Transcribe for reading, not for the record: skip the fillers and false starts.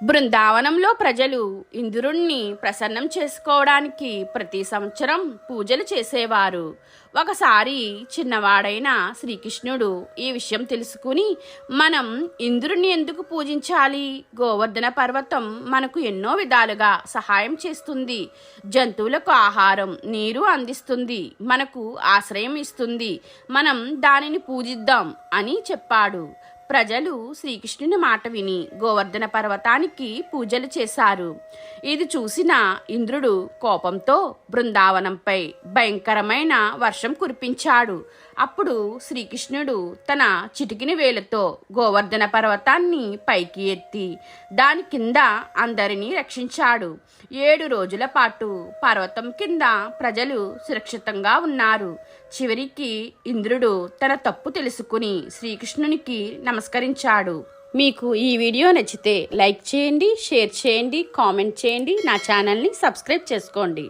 బృందావనంలో ప్రజలు ఇంద్రుణ్ణి ప్రసన్నం చేసుకోవడానికి ప్రతి సంవత్సరం పూజలు చేసేవారు. ఒకసారి చిన్నవాడైన శ్రీకృష్ణుడు ఈ విషయం తెలుసుకుని, మనం ఇంద్రుణ్ణి ఎందుకు పూజించాలి? గోవర్ధన పర్వతం మనకు ఎన్నో విధాలుగా సహాయం చేస్తుంది. జంతువులకు ఆహారం, నీరు అందిస్తుంది, మనకు ఆశ్రయం ఇస్తుంది. మనం దానిని పూజిద్దాం అని చెప్పాడు. ప్రజలు శ్రీకృష్ణుని మాట విని గోవర్ధన పర్వతానికి పూజలు చేశారు. ఇది చూసిన ఇంద్రుడు కోపంతో బృందావనంపై భయంకరమైన వర్షం కురిపించాడు. అప్పుడు శ్రీకృష్ణుడు తన చిటికిన వేలుతో గోవర్ధన పర్వతాన్ని పైకి ఎత్తి దాని కింద అందరినీ రక్షించాడు. 7 రోజుల పాటు పర్వతం కింద ప్రజలు సురక్షితంగా ఉన్నారు. చివరికి ఇంద్రుడు తన తప్పు తెలుసుకుని శ్రీకృష్ణునికి నమస్కరించాడు. మీకు ఈ వీడియో నచ్చితే లైక్ చేయండి, షేర్ చేయండి, కామెంట్ చేయండి. నా ఛానల్ని సబ్స్క్రైబ్ చేసుకోండి.